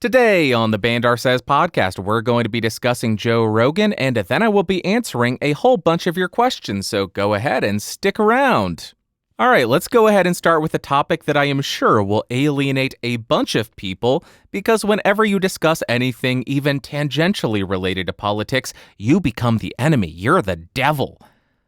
Today on the Bandar Says podcast, we're going to be discussing Joe Rogan, and then I will be answering a whole bunch of your questions, so go ahead and stick around. All right, let's go ahead and start with a topic that I am sure will alienate a bunch of people, because whenever you discuss anything even tangentially related to politics, you become the enemy. You're the devil.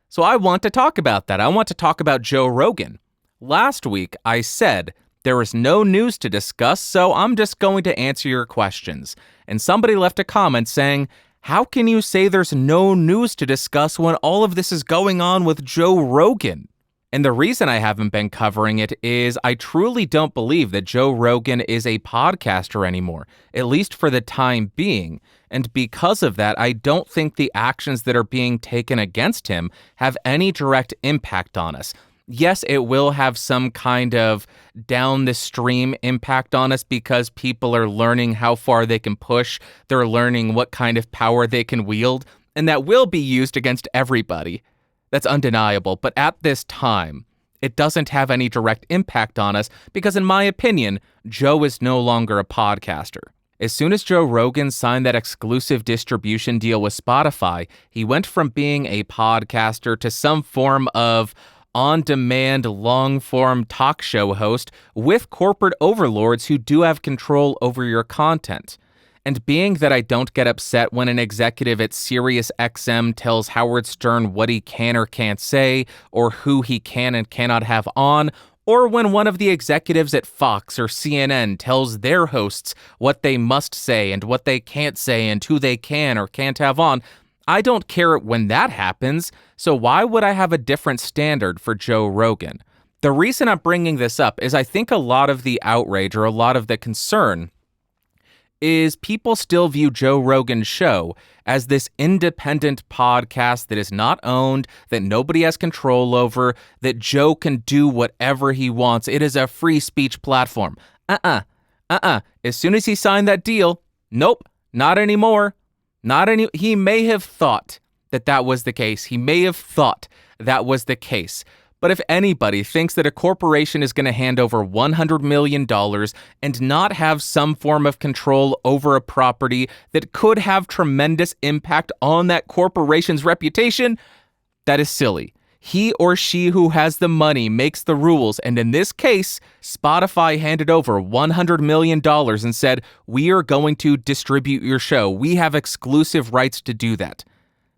So I want to talk about that. I want to talk about Joe Rogan. Last week, I said there is no news to discuss, so I'm just going to answer your questions. And somebody left a comment saying, how can you say there's no news to discuss when all of this is going on with Joe Rogan? And the reason I haven't been covering it is I truly don't believe that Joe Rogan is a podcaster anymore, at least for the time being. And because of that, I don't think the actions that are being taken against him have any direct impact on us. Yes, it will have some kind of down the stream impact on us because people are learning how far they can push. They're learning what kind of power they can wield, and that will be used against everybody. That's undeniable. But at this time, it doesn't have any direct impact on us because, in my opinion, Joe is no longer a podcaster. As soon as Joe Rogan signed that exclusive distribution deal with Spotify, he went from being a podcaster to some form of on-demand, long-form talk show host with corporate overlords who do have control over your content. And being that I don't get upset when an executive at SiriusXM tells Howard Stern what he can or can't say, or who he can and cannot have on, or when one of the executives at Fox or CNN tells their hosts what they must say and what they can't say and who they can or can't have on, I don't care when that happens, so why would I have a different standard for Joe Rogan? The reason I'm bringing this up is I think a lot of the outrage or a lot of the concern is people still view Joe Rogan's show as this independent podcast that is not owned, that nobody has control over, that Joe can do whatever he wants. It is a free speech platform. As soon as he signed that deal, nope, not anymore. He may have thought that was the case. He may have thought that was the case. But if anybody thinks that a corporation is going to hand over $100 million and not have some form of control over a property that could have tremendous impact on that corporation's reputation, that is silly. He or she who has the money makes the rules, and in this case, Spotify handed over $100 million and said, we are going to distribute your show. We have exclusive rights to do that.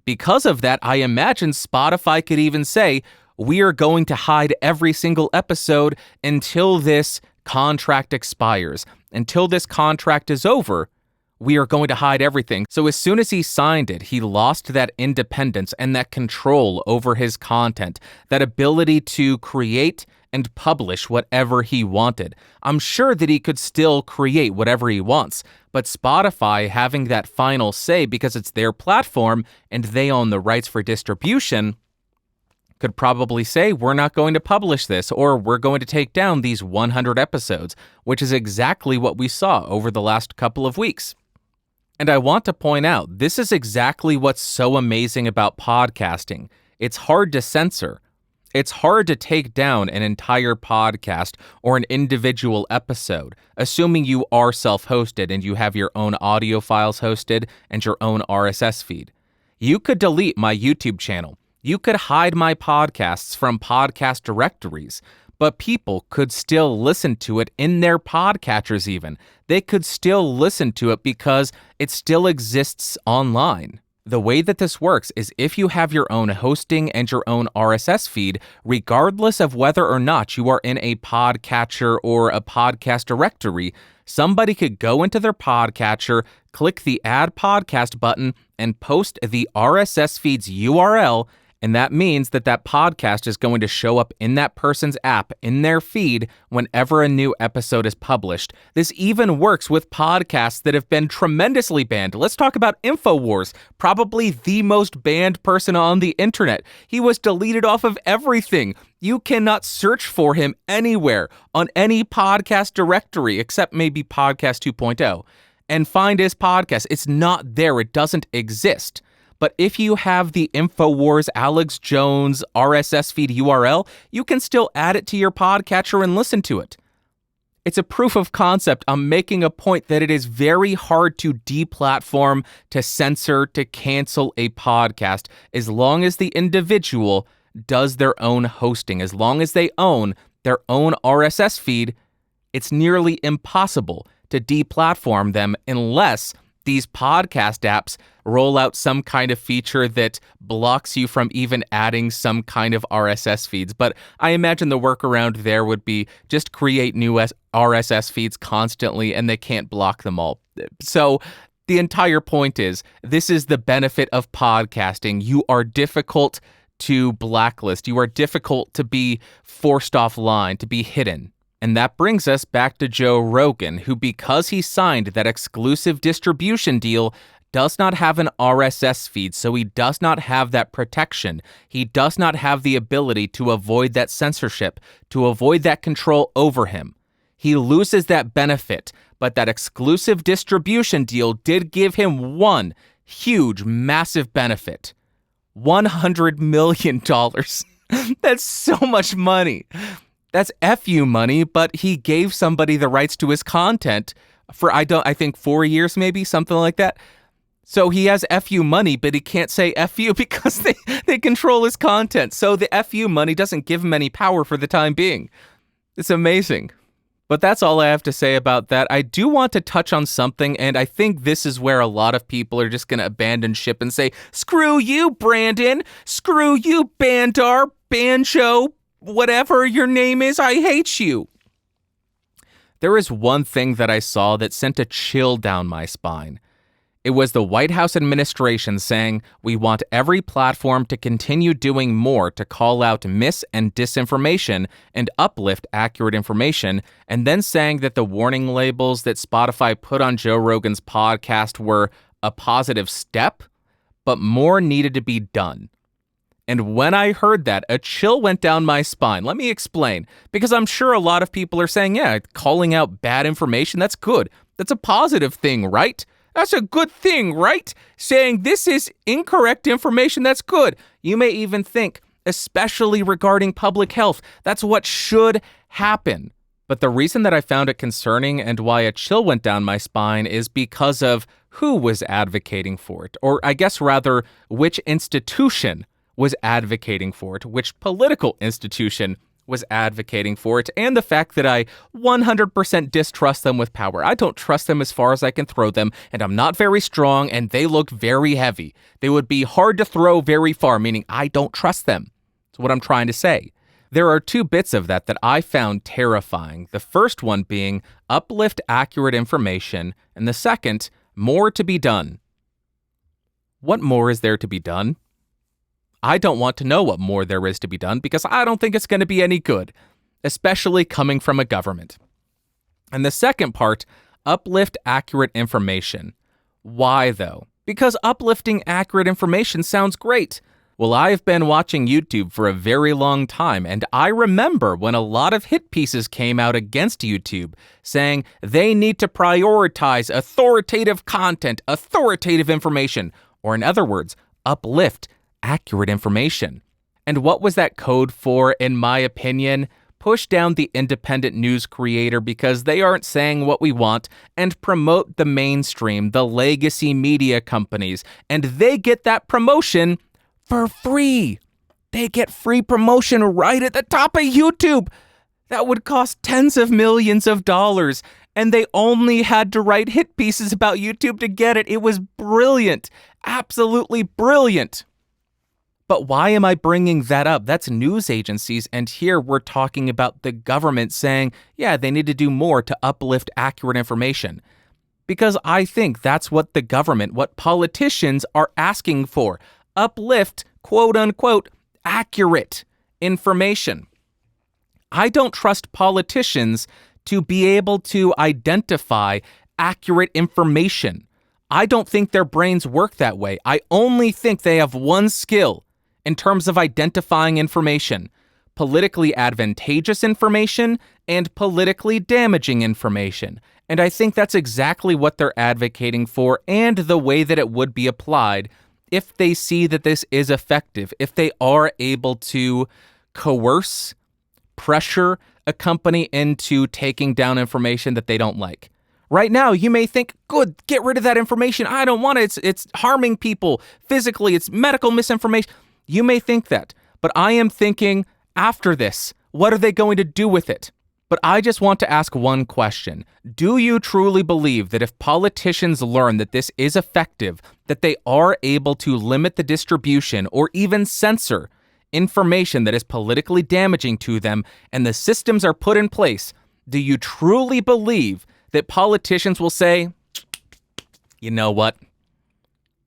Because of that, I imagine Spotify could even say, we are going to hide every single episode until this contract expires. Until this contract is over, we are going to hide everything. So as soon as he signed it, he lost that independence and that control over his content, that ability to create and publish whatever he wanted. I'm sure that he could still create whatever he wants, but Spotify having that final say because it's their platform and they own the rights for distribution could probably say, we're not going to publish this, or we're going to take down these 100 episodes, which is exactly what we saw over the last couple of weeks. And I want to point out, this is exactly what's so amazing about podcasting. It's hard to censor. It's hard to take down an entire podcast or an individual episode, assuming you are self-hosted and you have your own audio files hosted and your own RSS feed. You could delete my YouTube channel. You could hide my podcasts from podcast directories, but people could still listen to it in their podcatchers even. They could still listen to it because it still exists online. The way that this works is if you have your own hosting and your own RSS feed, regardless of whether or not you are in a podcatcher or a podcast directory, somebody could go into their podcatcher, click the Add Podcast button, and post the RSS feed's URL, and that means that podcast is going to show up in that person's app, in their feed, whenever a new episode is published. This even works with podcasts that have been tremendously banned. Let's talk about InfoWars, probably the most banned person on the internet. He was deleted off of everything. You cannot search for him anywhere on any podcast directory, except maybe Podcast 2.0, and find his podcast. It's not there. It doesn't exist. But if you have the InfoWars Alex Jones RSS feed URL, you can still add it to your podcatcher and listen to it. It's a proof of concept. I'm making a point that it is very hard to deplatform, to censor, to cancel a podcast as long as the individual does their own hosting. As long as they own their own RSS feed, it's nearly impossible to deplatform them unless these podcast apps roll out some kind of feature that blocks you from even adding some kind of RSS feeds. But I imagine the workaround there would be just create new RSS feeds constantly and they can't block them all. So the entire point is, this is the benefit of podcasting. You are difficult to blacklist. You are difficult to be forced offline, to be hidden. And that brings us back to Joe Rogan, who, because he signed that exclusive distribution deal, does not have an RSS feed, so he does not have that protection. He does not have the ability to avoid that censorship, to avoid that control over him. He loses that benefit, but that exclusive distribution deal did give him one huge, massive benefit. $100 million. That's so much money. That's FU money, but he gave somebody the rights to his content for, I think 4 years maybe, something like that. So he has FU money, but he can't say FU because they control his content. So the FU money doesn't give him any power for the time being. It's amazing. But that's all I have to say about that. I do want to touch on something, and I think this is where a lot of people are just going to abandon ship and say, screw you, Brandon. Screw you, Bandar, Banjo, whatever your name is, I hate you. There is one thing that I saw that sent a chill down my spine. It was the White House administration saying, we want every platform to continue doing more to call out mis- and disinformation and uplift accurate information, and then saying that the warning labels that Spotify put on Joe Rogan's podcast were a positive step, but more needed to be done. And when I heard that, a chill went down my spine. Let me explain. Because I'm sure a lot of people are saying, yeah, calling out bad information, that's good. That's a positive thing, right? That's a good thing, right? Saying this is incorrect information, that's good. You may even think, especially regarding public health, that's what should happen. But the reason that I found it concerning and why a chill went down my spine is because of who was advocating for it. Or I guess rather, which institution was advocating for it, which political institution was advocating for it, and the fact that I 100% distrust them with power. I don't trust them as far as I can throw them, and I'm not very strong, and they look very heavy. They would be hard to throw very far, meaning I don't trust them. That's what I'm trying to say. There are two bits of that I found terrifying. The first one being uplift accurate information, and the second, more to be done. What more is there to be done? I don't want to know what more there is to be done because I don't think it's going to be any good, especially coming from a government. And the second part, uplift accurate information. Why though? Because uplifting accurate information sounds great. Well, I've been watching YouTube for a very long time, and I remember when a lot of hit pieces came out against YouTube, saying they need to prioritize authoritative content, authoritative information, or in other words, uplift accurate information. And what was that code for, in my opinion? Push down the independent news creator because they aren't saying what we want, and promote the mainstream, the legacy media companies, and they get that promotion for free. They get free promotion right at the top of YouTube. That would cost tens of millions of dollars, and they only had to write hit pieces about YouTube to get it. It was brilliant, absolutely brilliant. But why am I bringing that up? That's news agencies, and here we're talking about the government saying, yeah, they need to do more to uplift accurate information. Because I think that's what the government, what politicians are asking for. Uplift, quote unquote, accurate information. I don't trust politicians to be able to identify accurate information. I don't think their brains work that way. I only think they have one skill in terms of identifying information: politically advantageous information and politically damaging information. And I think that's exactly what they're advocating for, and the way that it would be applied if they see that this is effective, if they are able to coerce, pressure a company into taking down information that they don't like. Right now, you may think, good, get rid of that information. I don't want it. It's harming people physically. It's medical misinformation. You may think that, but I am thinking after this, what are they going to do with it? But I just want to ask one question. Do you truly believe that if politicians learn that this is effective, that they are able to limit the distribution or even censor information that is politically damaging to them and the systems are put in place? Do you truly believe that politicians will say, you know what?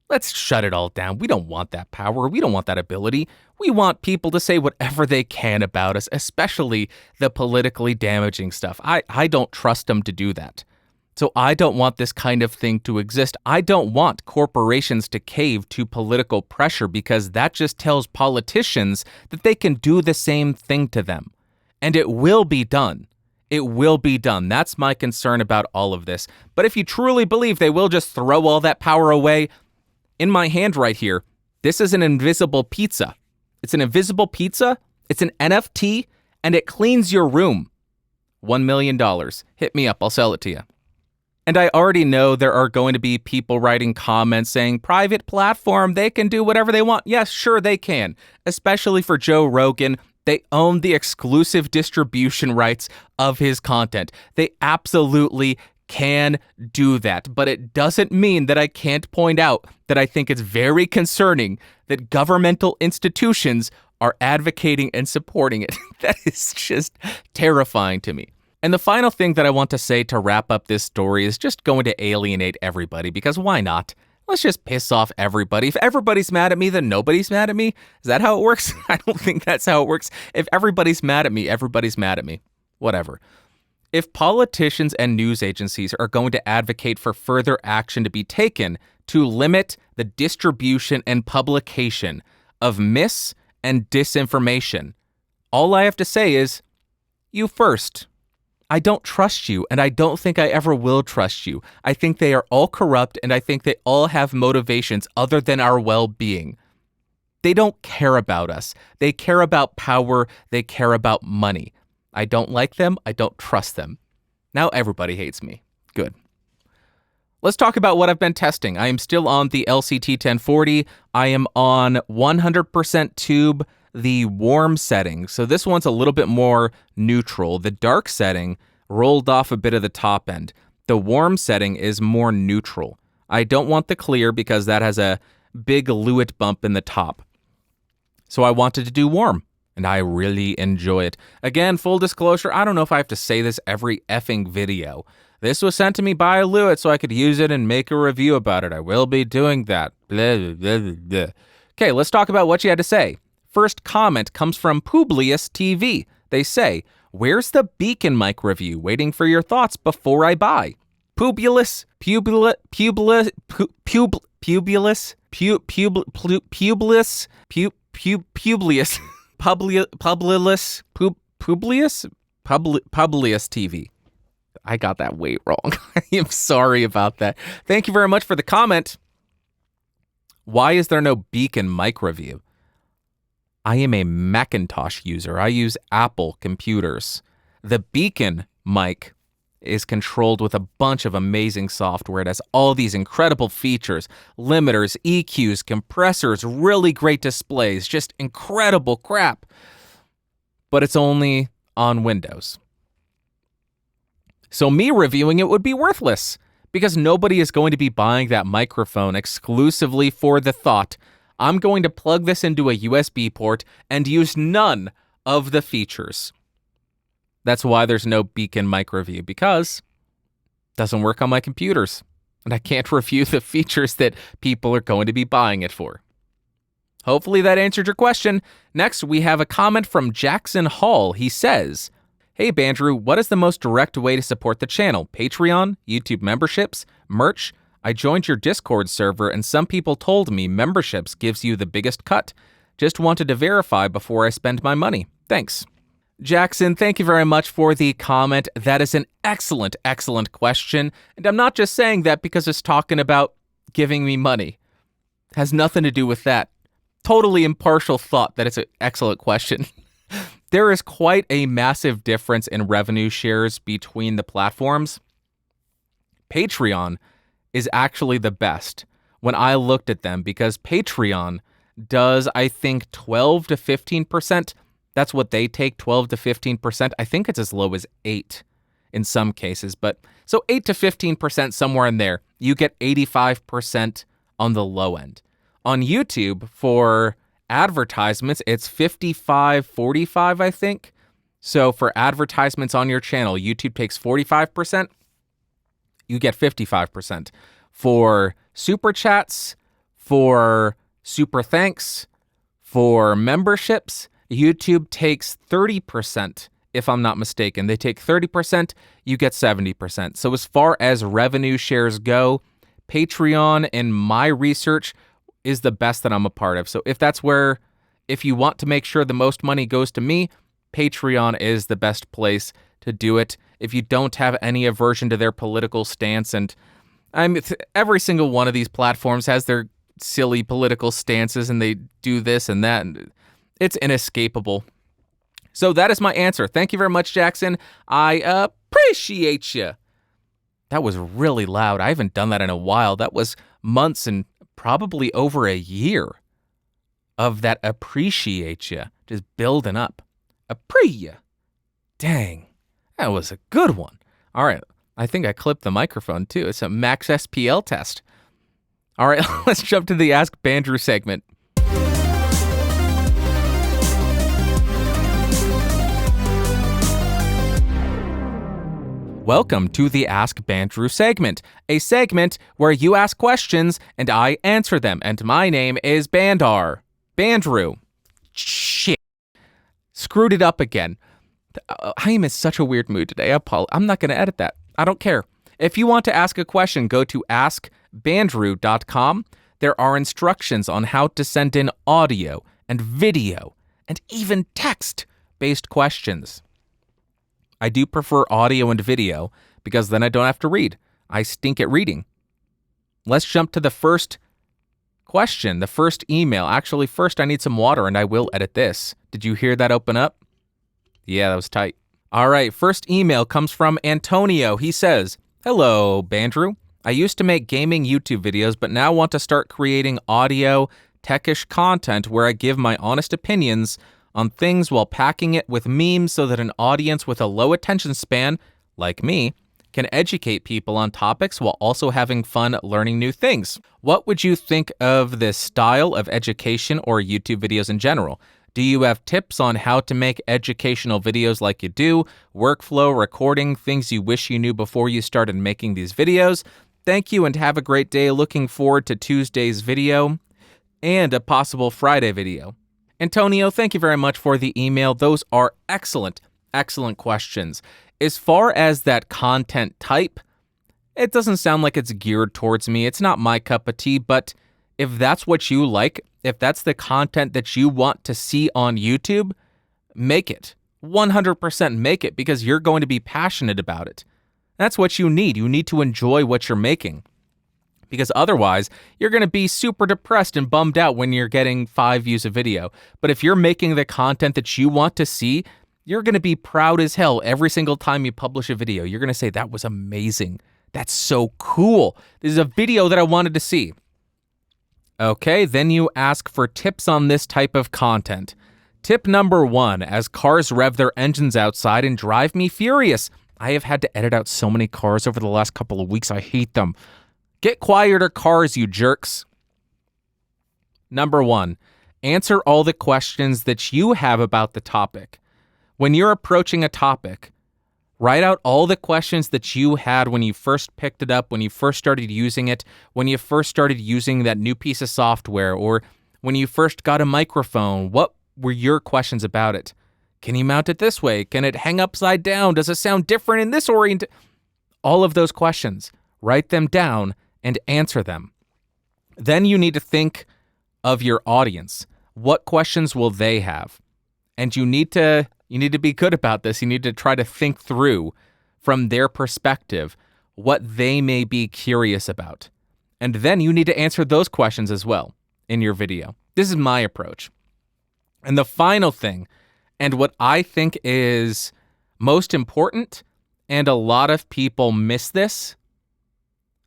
Let's shut it all down. We don't want that power. We don't want that ability. We want people to say whatever they can about us, especially the politically damaging stuff. I don't trust them to do that. So I don't want this kind of thing to exist. I don't want corporations to cave to political pressure because that just tells politicians that they can do the same thing to them. And it will be done. It will be done. That's my concern about all of this. But if you truly believe they will just throw all that power away, in my hand right here, this is an invisible pizza. It's an invisible pizza, it's an NFT, and it cleans your room. $1 million. Hit me up, I'll sell it to you. And I already know there are going to be people writing comments saying, private platform, they can do whatever they want. Yes, sure they can. Especially for Joe Rogan. They own the exclusive distribution rights of his content. They absolutely can do that. But it doesn't mean that I can't point out that I think it's very concerning that governmental institutions are advocating and supporting it. That is just terrifying to me. And the final thing that I want to say to wrap up this story is just going to alienate everybody, because why not? Let's just piss off everybody. If everybody's mad at me, then nobody's mad at me. Is that how it works? I don't think that's how it works. If everybody's mad at me, everybody's mad at me. Whatever. If politicians and news agencies are going to advocate for further action to be taken to limit the distribution and publication of mis- and disinformation, all I have to say is, you first. I don't trust you, and I don't think I ever will trust you. I think they are all corrupt, and I think they all have motivations other than our well-being. They don't care about us. They care about power. They care about money. I don't like them. I don't trust them. Now everybody hates me. Good. Let's talk about what I've been testing. I am still on the LCT1040. I am on 100% tube, the warm setting. So this one's a little bit more neutral. The dark setting rolled off a bit of the top end. The warm setting is more neutral. I don't want the clear because that has a big Lewitt bump in the top. So I wanted to do warm, and I really enjoy it. Again, full disclosure, I don't know if I have to say this every effing video. This was sent to me by Lewitt so I could use it and make a review about it. I will be doing that. Blah, blah, blah, blah. Okay, let's talk about what you had to say. First comment comes from Publius TV. They say, where's the Beacn mic review? Waiting for your thoughts before I buy. Publius, Publius, Publius TV. I got that way wrong. I am sorry about that. Thank you very much for the comment. Why is there no Beacn mic review? I am a Macintosh user. I use Apple computers. The Beacn mic is controlled with a bunch of amazing software. It has all these incredible features, limiters, EQs, compressors, really great displays, just incredible crap. But it's only on Windows. So me reviewing it would be worthless because nobody is going to be buying that microphone exclusively for the thought, I'm going to plug this into a USB port and use none of the features. That's why there's no Beacn mic review, because it doesn't work on my computers. And I can't review the features that people are going to be buying it for. Hopefully that answered your question. Next, we have a comment from Jackson Hall. He says, hey, Bandrew, what is the most direct way to support the channel? Patreon, YouTube memberships, merch? I joined your Discord server and some people told me memberships gives you the biggest cut. Just wanted to verify before I spend my money. Thanks. Jackson, thank you very much for the comment. That is an excellent, excellent question. And I'm not just saying that because it's talking about giving me money. It has nothing to do with that. Totally impartial thought that it's an excellent question. there is quite a massive difference in revenue shares between the platforms. Patreon is actually the best when I looked at them, because Patreon does, I think, 12 to 15%. That's what they take, 12 to 15%. I think it's as low as 8 in some cases, but so 8 to 15%, somewhere in there. You get 85% on the low end. On YouTube, for advertisements, it's 55-45, I think. So for advertisements on your channel, YouTube takes 45%. You get 55%. For super chats, for super thanks, for memberships, YouTube takes 30%, if I'm not mistaken. They take 30%, you get 70%. So as far as revenue shares go, Patreon, in my research, is the best that I'm a part of. So if you want to make sure the most money goes to me, Patreon is the best place to do it. If you don't have any aversion to their political stance, and every single one of these platforms has their silly political stances, and they do this and that, and it's inescapable. So that is my answer. Thank you very much, Jackson. I appreciate you. That was really loud. I haven't done that in a while. That was months and probably over a year of that appreciate you, just building up. Dang, that was a good one. All right, I think I clipped the microphone too. It's a max SPL test. All right, let's jump to the Ask Bandrew segment. Welcome to the Ask Bandrew segment, a segment where you ask questions and I answer them. And my name is Bandrew. Shit. Screwed it up again. I am in such a weird mood today. I'm not going to edit that. I don't care. If you want to ask a question, go to askbandrew.com. There are instructions on how to send in audio and video and even text-based questions. I do prefer audio and video because then I don't have to read. I stink at reading. Let's jump to the first question, the first email. Actually, first I need some water and I will edit this. Did you hear that open up? Yeah, that was tight. All right, first email comes from Antonio. He says, "Hello, Bandrew. I used to make gaming YouTube videos, but now want to start creating audio, techish content where I give my honest opinions on things while packing it with memes so that an audience with a low attention span, like me, can educate people on topics while also having fun learning new things. What would you think of this style of education or YouTube videos in general? Do you have tips on how to make educational videos like you do, workflow, recording, things you wish you knew before you started making these videos? Thank you and have a great day. Looking forward to Tuesday's video and a possible Friday video." Antonio, thank you very much for the email. Those are excellent questions. As far as that content type, it doesn't sound like it's geared towards me. It's not my cup of tea, but if that's what you like, if that's the content that you want to see on YouTube, make it. 100% make it, because you're going to be passionate about it. That's what you need. You need to enjoy what you're making, because otherwise you're going to be super depressed and bummed out when you're getting 5 views a video. But if you're making the content that you want to see, you're going to be proud as hell every single time you publish a video. You're going to say, "That was amazing. That's so cool. This is a video that I wanted to see." Okay, then you ask for tips on this type of content. Tip number 1, as cars rev their engines outside and drive me furious. I have had to edit out so many cars over the last couple of weeks. I hate them. Get quieter cars, you jerks. Number 1, answer all the questions that you have about the topic. When you're approaching a topic, write out all the questions that you had when you first picked it up, when you first started using it, when you first started using that new piece of software, or when you first got a microphone. What were your questions about it? Can you mount it this way? Can it hang upside down? Does it sound different in this orient? All of those questions, write them down and answer them. Then you need to think of your audience. What questions will they have? And you need to be good about this. You need to try to think through from their perspective what they may be curious about. And then you need to answer those questions as well in your video. This is my approach. And the final thing, And what I think is most important, and a lot of people miss this,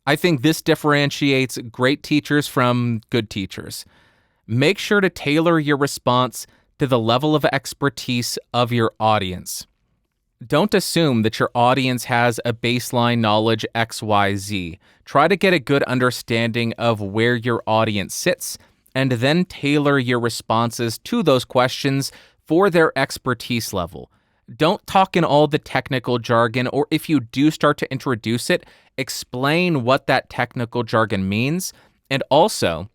I think this differentiates great teachers from good teachers. Make sure to tailor your response to the level of expertise of your audience. Don't assume that your audience has a baseline knowledge XYZ. Try to get a good understanding of where your audience sits, and then tailor your responses to those questions for their expertise level. Don't talk in all the technical jargon, or if you do start to introduce it, explain what that technical jargon means, and also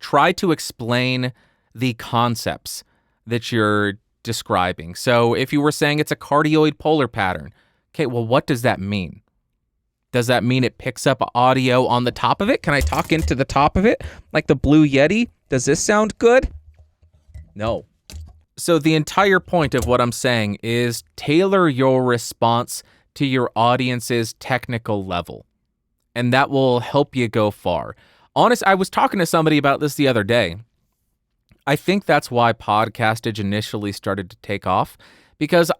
try to explain the concepts that you're describing. So if you were saying it's a cardioid polar pattern, okay, well, what does that mean? Does that mean it picks up audio on the top of it? Can I talk into the top of it? Like the Blue Yeti? Does this sound good? No. So the entire point of what I'm saying is tailor your response to your audience's technical level, and that will help you go far. I was talking to somebody about this the other day. I think that's why podcastage initially started to take off, because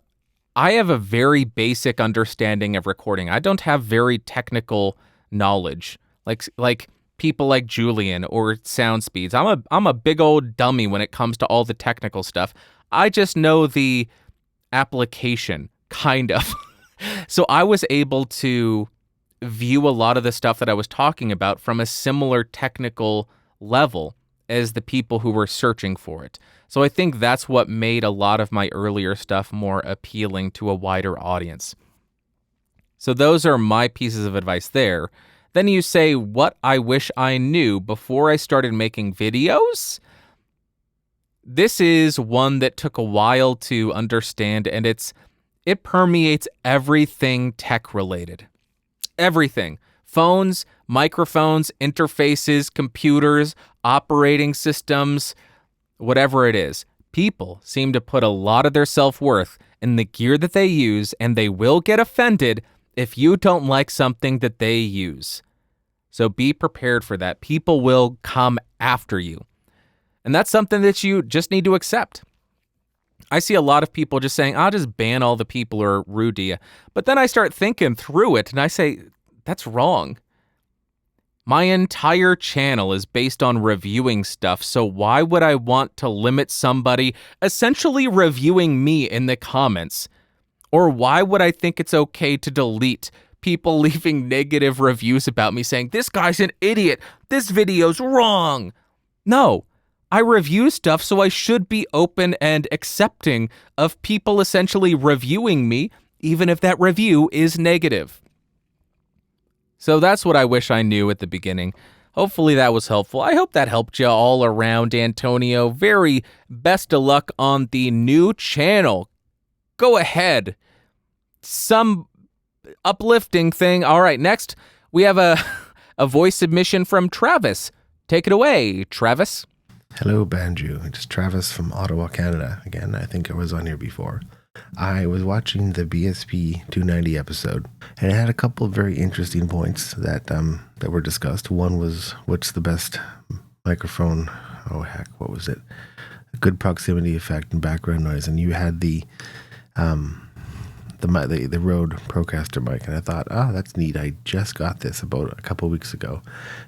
I have a very basic understanding of recording. I don't have very technical knowledge, like people like Julian or sound speeds. I'm a big old dummy when it comes to all the technical stuff. I just know the application, kind of. So I was able to view a lot of the stuff that I was talking about from a similar technical level as the people who were searching for it. So I think that's what made a lot of my earlier stuff more appealing to a wider audience. So those are my pieces of advice there. Then you say, what I wish I knew before I started making videos? This is one that took a while to understand, and it permeates everything tech related. Everything. Phones, microphones, interfaces, computers, operating systems, whatever it is. People seem to put a lot of their self-worth in the gear that they use, and they will get offended if you don't like something that they use. So be prepared for that. People will come after you. And that's something that you just need to accept. I see a lot of people just saying, I'll just ban all the people who are rude to you. But then I start thinking through it, and I say, that's wrong. My entire channel is based on reviewing stuff, so why would I want to limit somebody essentially reviewing me in the comments? Or why would I think it's okay to delete people leaving negative reviews about me saying, this guy's an idiot, this video's wrong? No, I review stuff, so I should be open and accepting of people essentially reviewing me, even if that review is negative. So that's what I wish I knew at the beginning. Hopefully that was helpful. I hope that helped you all around, Antonio. Very best of luck on the new channel. Go ahead. Some uplifting thing. All right, next we have a voice submission from Travis. Take it away, Travis. Hello, Bandrew. It's Travis from Ottawa, Canada. Again, I think I was on here before. I was watching the BSP-290 episode, and it had a couple of very interesting points that were discussed. One was, what's the best microphone? Oh, heck, what was it? A good proximity effect and background noise. And you had the Rode Procaster mic, and I thought, that's neat. I just got this about a couple of weeks ago.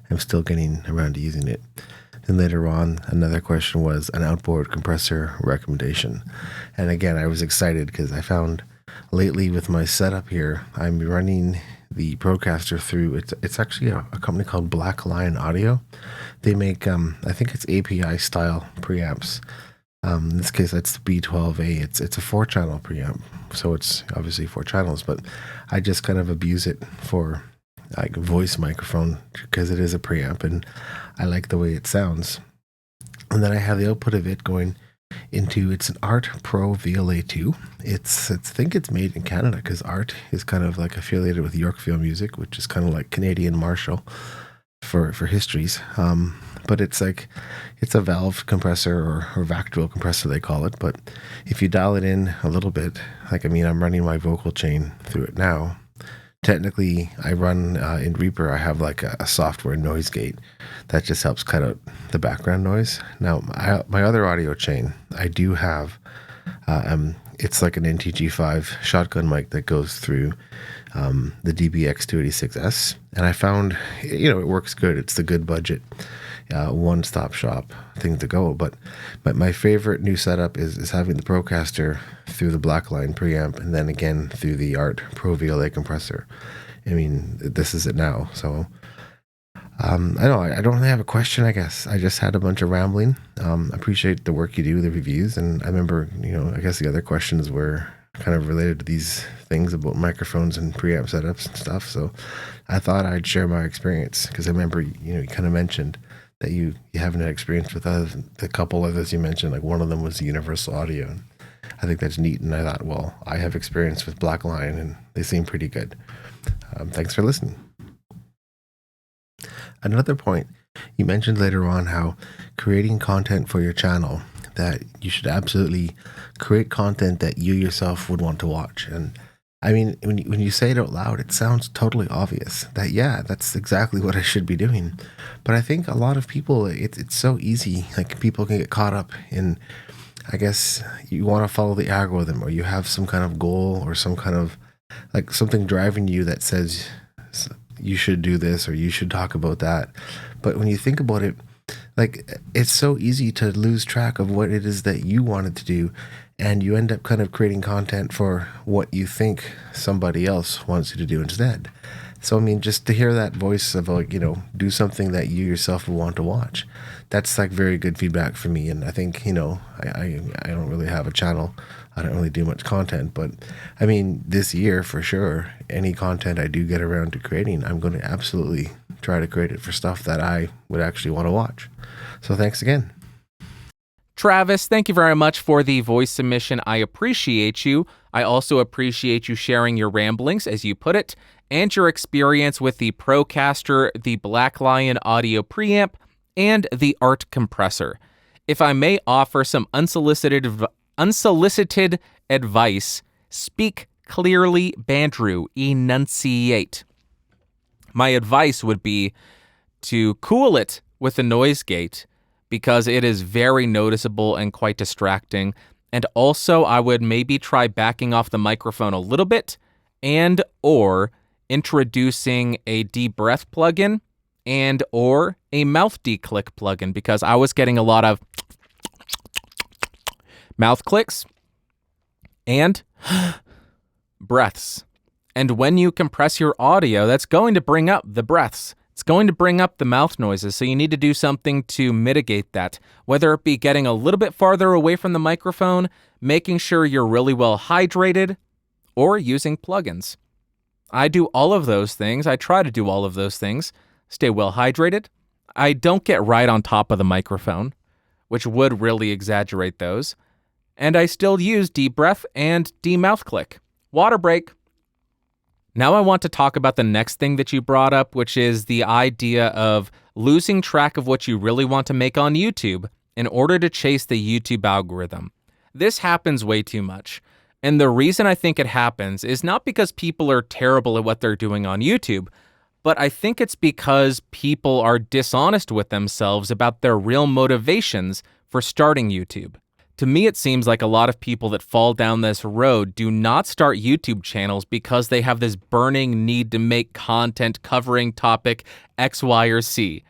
I'm still getting around to using it. Then later on, another question was an outboard compressor recommendation. And again, I was excited because I found lately with my setup here, I'm running the Procaster through, it's actually a company called Black Lion Audio. They make, I think it's API style preamps. In this case, that's the B12A. It's a 4-channel preamp. So it's obviously 4 channels, but I just kind of abuse it for like a voice microphone because it is a preamp and I like the way it sounds. And then I have the output of it going into, it's an Art Pro VLA2. I think it's made in Canada because Art is kind of like affiliated with Yorkville Music, which is kind of like Canadian Marshall for histories. But it's a valve compressor or Vactual compressor, they call it. But if you dial it in a little bit, I'm running my vocal chain through it now. Technically, I run in Reaper, I have like a software noise gate that just helps cut out the background noise. Now, my other audio chain, I do have It's like an NTG5 shotgun mic that goes through the DBX286S, and I found, it works good. It's the good budget, one-stop shop thing to go. But my favorite new setup is having the Procaster through the Blackline preamp, and then again through the Art Pro VLA compressor. I mean, this is it now. So I don't really have a question, I guess. I just had a bunch of rambling. Appreciate the work you do, the reviews. And I remember, I guess the other questions were kind of related to these things about microphones and preamp setups and stuff. So I thought I'd share my experience, because I remember, you kind of mentioned that you haven't had experience with the couple others you mentioned. Like one of them was the Universal Audio. And I think that's neat. And I thought, well, I have experience with Blackline and they seem pretty good. Thanks for listening. Another point, you mentioned later on how creating content for your channel, that you should absolutely create content that you yourself would want to watch. And I mean, when you say it out loud, it sounds totally obvious that, yeah, that's exactly what I should be doing. But I think a lot of people, it's so easy. Like, people can get caught up in, I guess, you want to follow the algorithm, or you have some kind of goal or some kind of, like, something driving you that says you should do this or you should talk about that. But when you think about it, like, it's so easy to lose track of what it is that you wanted to do, and you end up kind of creating content for what you think somebody else wants you to do instead. So, I mean, just to hear that voice of, like, do something that you yourself will want to watch, that's like very good feedback for me. And I think, I don't really have a channel. I don't really do much content, but I mean, this year for sure, any content I do get around to creating, I'm going to absolutely try to create it for stuff that I would actually want to watch. So thanks again. Travis, thank you very much for the voice submission. I appreciate you. I also appreciate you sharing your ramblings, as you put it, and your experience with the Procaster, the Blackline audio preamp, and the Art compressor. If I may offer some unsolicited advice, speak clearly, Bandrew, enunciate. My advice would be to cool it with the noise gate, because it is very noticeable and quite distracting. And also, I would maybe try backing off the microphone a little bit, and or introducing a deep breath plugin and or a mouth declick plugin, because I was getting a lot of mouth clicks and breaths. And when you compress your audio, that's going to bring up the breaths. It's going to bring up the mouth noises, so you need to do something to mitigate that, whether it be getting a little bit farther away from the microphone, making sure you're really well hydrated, or using plugins. I do all of those things. I try to do all of those things. Stay well hydrated. I don't get right on top of the microphone, which would really exaggerate those. And I still use deep breath and mouth click. Water break. Now I want to talk about the next thing that you brought up, which is the idea of losing track of what you really want to make on YouTube in order to chase the YouTube algorithm. This happens way too much. And the reason I think it happens is not because people are terrible at what they're doing on YouTube, but I think it's because people are dishonest with themselves about their real motivations for starting YouTube. To me, it seems like a lot of people that fall down this road do not start YouTube channels because they have this burning need to make content covering topic X, Y, or Z.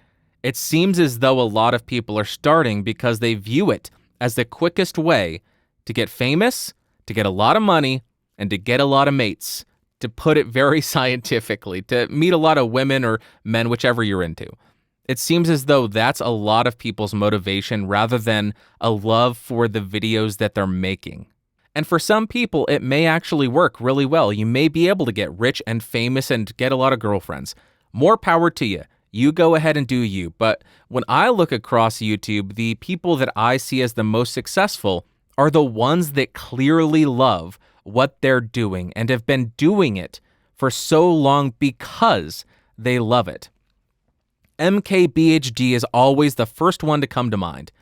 It seems as though a lot of people are starting because they view it as the quickest way to get famous, to get a lot of money, and to get a lot of mates, to put it very scientifically, to meet a lot of women or men, whichever you're into. It seems as though that's a lot of people's motivation rather than a love for the videos that they're making. And for some people, it may actually work really well. You may be able to get rich and famous and get a lot of girlfriends. More power to you. You go ahead and do you. But when I look across YouTube, the people that I see as the most successful are the ones that clearly love what they're doing and have been doing it for so long because they love it. MKBHD is always the first one to come to mind.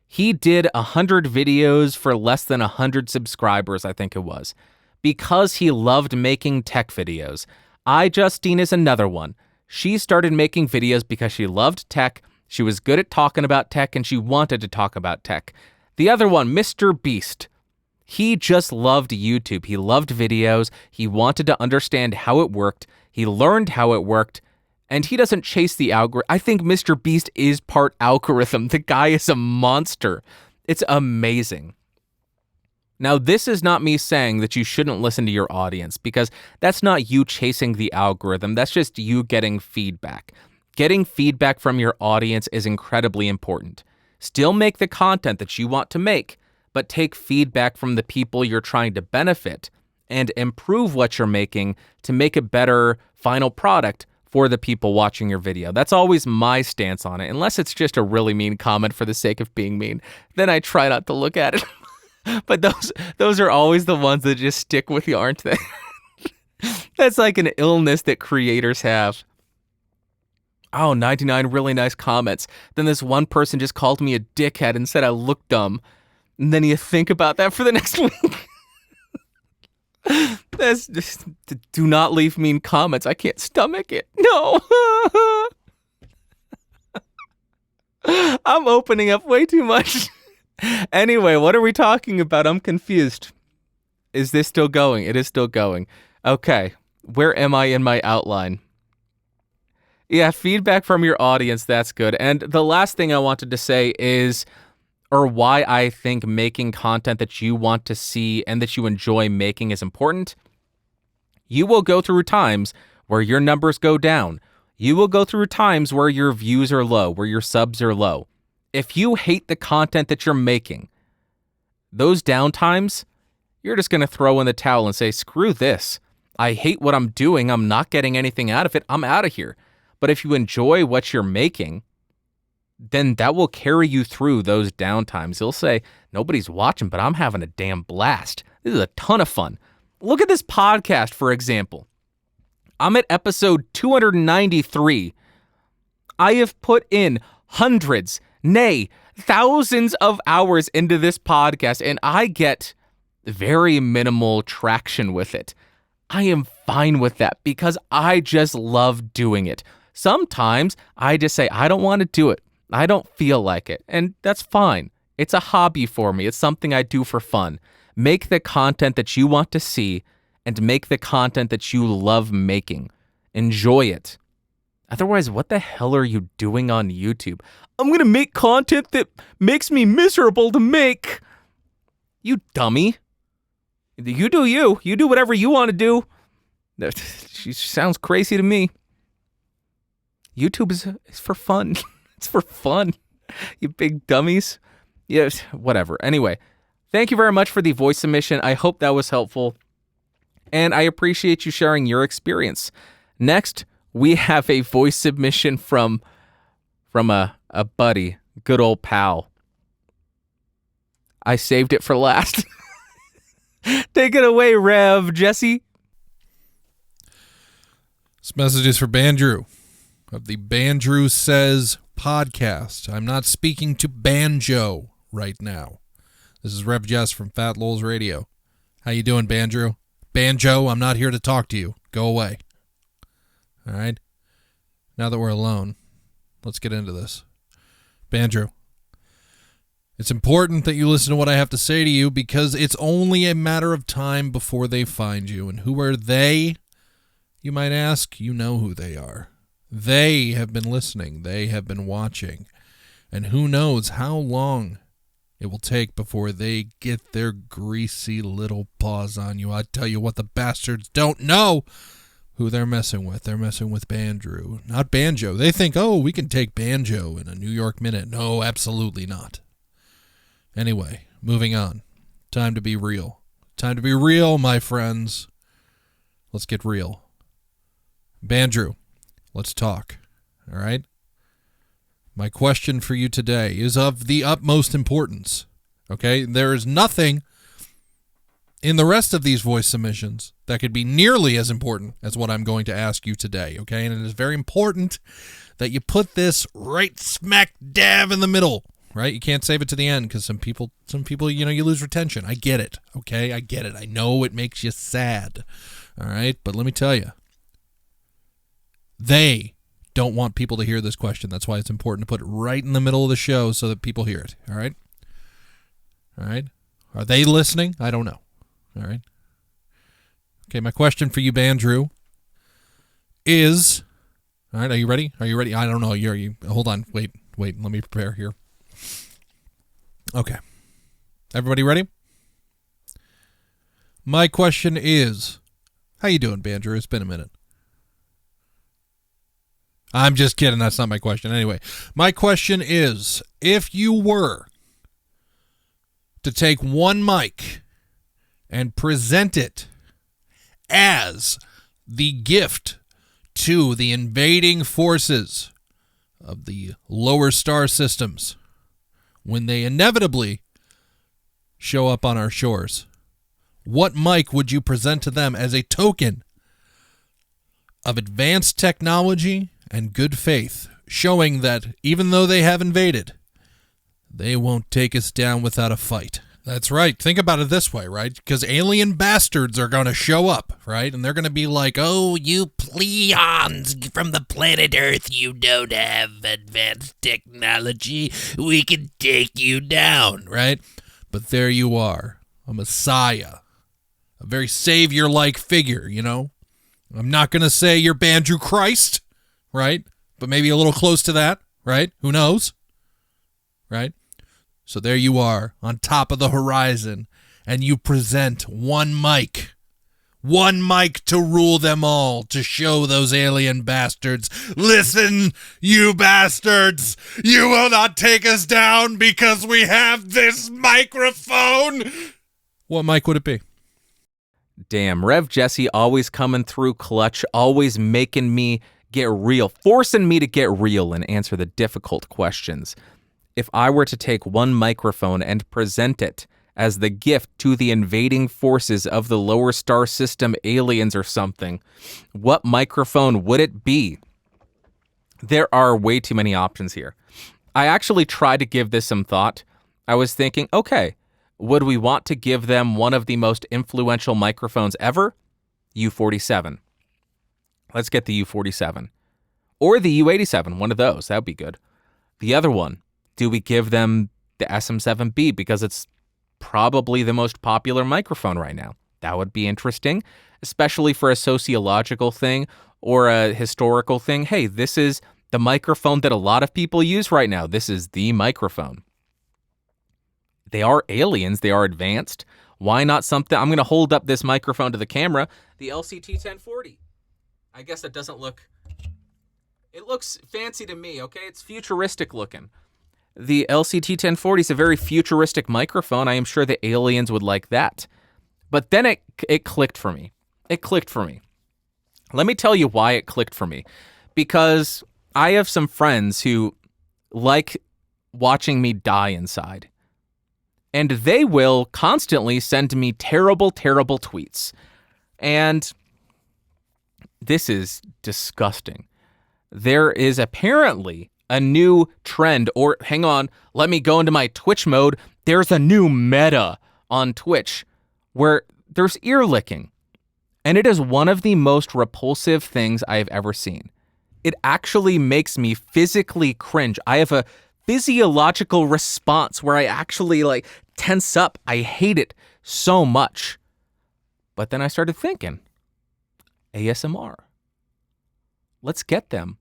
He did 100 videos for less than 100 subscribers, I think it was, because he loved making tech videos. iJustine is another one. She started making videos because she loved tech, she was good at talking about tech, and she wanted to talk about tech. The other one, Mr. Beast. He just loved YouTube. He loved videos. He wanted to understand how it worked. He learned how it worked. And he doesn't chase the algorithm. I think Mr. Beast is part algorithm. The guy is a monster. It's amazing. Now, this is not me saying that you shouldn't listen to your audience, because that's not you chasing the algorithm. That's just you getting feedback. Getting feedback from your audience is incredibly important. Still make the content that you want to make, but take feedback from the people you're trying to benefit and improve what you're making to make a better final product for the people watching your video. That's always my stance on it. Unless it's just a really mean comment for the sake of being mean, then I try not to look at it. But those are always the ones that just stick with you, aren't they? That's like an illness that creators have. Oh, 99 really nice comments. Then this one person just called me a dickhead and said I look dumb. And then you think about that for the next week. That's just, do not leave mean comments. I can't stomach it. No. I'm opening up way too much. Anyway, what are we talking about? I'm confused. Is this still going? It is still going. Okay. Where am I in my outline? Yeah, feedback from your audience. That's good. And the last thing I wanted to say is, or why I think making content that you want to see and that you enjoy making is important. You will go through times where your numbers go down. You will go through times where your views are low, where your subs are low. If you hate the content that you're making, those downtimes, you're just going to throw in the towel and say, screw this. I hate what I'm doing. I'm not getting anything out of it. I'm out of here. But if you enjoy what you're making, then that will carry you through those downtimes. You'll say, nobody's watching, but I'm having a damn blast. This is a ton of fun. Look at this podcast, for example. I'm at episode 293. I have put in hundreds, nay, thousands of hours into this podcast, and I get very minimal traction with it. I am fine with that because I just love doing it. Sometimes I just say, I don't want to do it. I don't feel like it. And that's fine. It's a hobby for me. It's something I do for fun. Make the content that you want to see and make the content that you love making. Enjoy it. Otherwise, what the hell are you doing on YouTube? I'm going to make content that makes me miserable to make. You dummy. You do you. You do whatever you want to do. She sounds crazy to me. YouTube is for fun. It's for fun. You big dummies. Yes, whatever. Anyway, thank you very much for the voice submission. I hope that was helpful. And I appreciate you sharing your experience. Next, we have a voice submission from a buddy, good old pal. I saved it for last. Take it away, Rev Jesse. This message is for Bandrew of the Bandrew Says podcast. I'm not speaking to Banjo right now. This is Rev Jess from Fat Lowell's Radio. How you doing, Bandrew? Banjo, I'm not here to talk to you. Go away. All right? Now that we're alone, let's get into this. Bandrew, it's important that you listen to what I have to say to you because it's only a matter of time before they find you. And who are they? You might ask. You know who they are. They have been listening. They have been watching. And who knows how long it will take before they get their greasy little paws on you. I tell you what, the bastards don't know who they're messing with. They're messing with Bandrew, not Banjo. They think, oh, we can take Banjo in a New York minute. No, absolutely not. Anyway, moving on. Time to be real. Time to be real, my friends. Let's get real. Bandrew, let's talk. All right? My question for you today is of the utmost importance. Okay? There is nothing in the rest of these voice submissions that could be nearly as important as what I'm going to ask you today. Okay? And it is very important that you put this right smack dab in the middle. Right? You can't save it to the end because some people, you lose retention. I get it. Okay? I get it. I know it makes you sad. All right? But let me tell you, they don't want people to hear this question. That's why it's important to put it right in the middle of the show so that people hear it. All right? All right? Are they listening? I don't know. All right. Okay, my question for you, Bandrew, is... All right, are you ready? Are you ready? I don't know. You hold on. Wait. Let me prepare here. Okay. Everybody ready? My question is, how you doing, Bandrew? It's been a minute. I'm just kidding. That's not my question. Anyway, my question is, if you were to take one mic and present it as the gift to the invading forces of the lower star systems when they inevitably show up on our shores, what mic would you present to them as a token of advanced technology and good faith, showing that even though they have invaded, they won't take us down without a fight? That's right. Think about it this way, right? Because alien bastards are going to show up, right? And they're going to be like, oh, you peons from the planet Earth, you don't have advanced technology. We can take you down, right? But there you are, a messiah, a very savior-like figure, you know? I'm not going to say you're Bandrew Christ, right? But maybe a little close to that, right? Who knows? Right? So there you are on top of the horizon, and you present one mic to rule them all, to show those alien bastards, listen, you bastards, you will not take us down because we have this microphone. What mic would it be? Damn, Rev Jesse always coming through clutch, always making me get real, forcing me to get real and answer the difficult questions. If I were to take one microphone and present it as the gift to the invading forces of the lower star system aliens or something, what microphone would it be? There are way too many options here. I actually tried to give this some thought. I was thinking, okay, would we want to give them one of the most influential microphones ever? U47. Let's get the U47. Or the U87, one of those. That would be good. The other one, do we give them the SM7B because it's probably the most popular microphone right now? That would be interesting, especially for a sociological thing or a historical thing. Hey, this is the microphone that a lot of people use right now. This is the microphone. They are aliens. They are advanced. Why not something? I'm going to hold up this microphone to the camera. The LCT1040. I guess it doesn't look... It looks fancy to me, okay? It's futuristic looking. The LCT1040 is a very futuristic microphone. I am sure the aliens would like that. But then it clicked for me. It clicked for me. Let me tell you why it clicked for me. Because I have some friends who like watching me die inside. And they will constantly send me terrible, terrible tweets. And this is disgusting. There is apparently a new trend, or hang on, let me go into my Twitch mode. There's a new meta on Twitch where there's ear licking. And it is one of the most repulsive things I have ever seen. It actually makes me physically cringe. I have a physiological response where I actually tense up. I hate it so much. But then I started thinking, ASMR. Let's get them.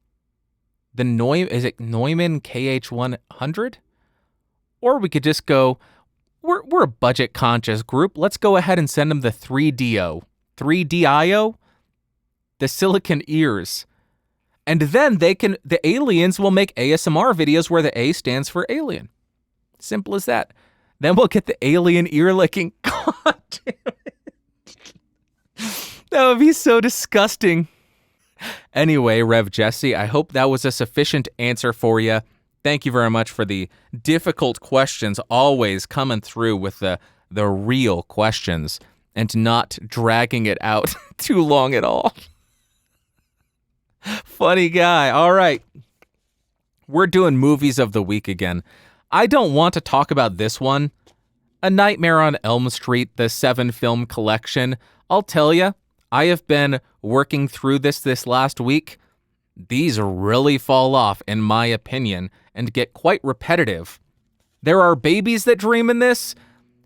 Is it Neumann KH100? Or we could just go, we're a budget conscious group. Let's go ahead and send them the 3DO. 3DIO? The silicon ears. And then the aliens will make ASMR videos where the A stands for alien. Simple as that. Then we'll get the alien ear licking. God damn it. That would be so disgusting. Anyway, Rev Jesse, I hope that was a sufficient answer for you. Thank you very much for the difficult questions, always coming through with the real questions and not dragging it out too long at all. Funny guy. All right. We're doing movies of the week again. I don't want to talk about this one. A Nightmare on Elm Street, the 7-film collection. I'll tell you, I have been working through this last week. These really fall off, in my opinion, and get quite repetitive. There are babies that dream in this.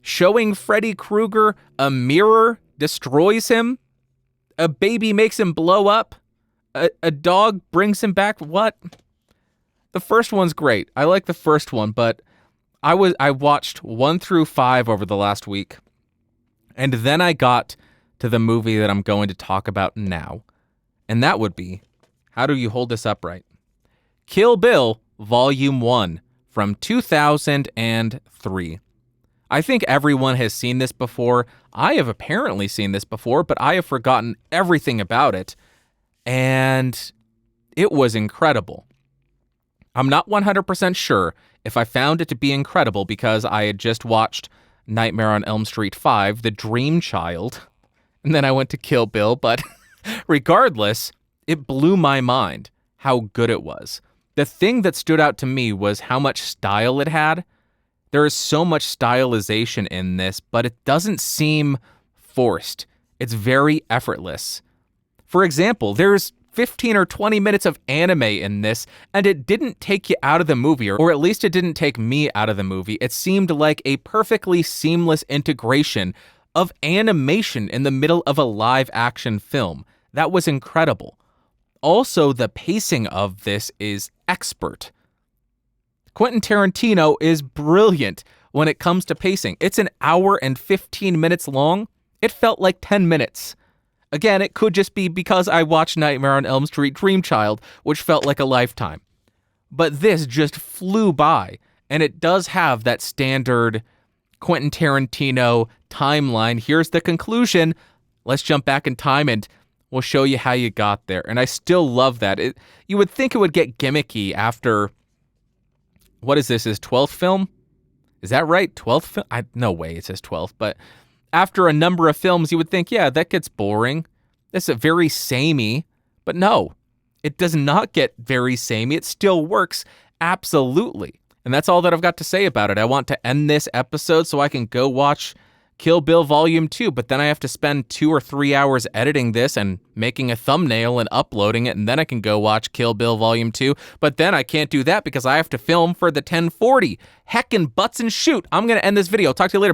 showing Freddy Krueger a mirror destroys him, a baby makes him blow up, a dog brings him back. What? The first one's great. I like the first one, but I watched 1 through 5 over the last week, and then I got to the movie that I'm going to talk about now, and that would be, how do you hold this upright? Kill Bill Volume 1 from 2003. I think everyone has seen this before. I have apparently seen this before, but I have forgotten everything about it, and it was incredible. I'm not 100% sure if I found it to be incredible because I had just watched Nightmare on Elm Street 5, The Dream Child, and then I went to Kill Bill, but regardless, it blew my mind how good it was. The thing that stood out to me was how much style it had. There is so much stylization in this, but it doesn't seem forced. It's very effortless. For example, there's 15 or 20 minutes of anime in this, and it didn't take you out of the movie, or at least it didn't take me out of the movie. It seemed like a perfectly seamless integration of animation in the middle of a live-action film. That was incredible. Also, the pacing of this is expert. Quentin Tarantino is brilliant when it comes to pacing. It's an hour and 15 minutes long. It felt like 10 minutes. Again, it could just be because I watched Nightmare on Elm Street Dream Child, which felt like a lifetime. But this just flew by, and it does have that standard Quentin Tarantino timeline. Here's the conclusion. Let's jump back in time and we'll show you how you got there. And I still love that. You would think it would get gimmicky after, what is this, his 12th film? Is that right? 12th film? No way it says 12th, but after a number of films, you would think, yeah, that gets boring. That's a very samey, but no, it does not get very samey. It still works, absolutely. And that's all that I've got to say about it. I want to end this episode so I can go watch Kill Bill Volume 2, but then I have to spend 2 or 3 hours editing this and making a thumbnail and uploading it, and then I can go watch Kill Bill Volume 2, but then I can't do that because I have to film for the 1040. Heckin' butts and shoot. I'm going to end this video. Talk to you later. Bye.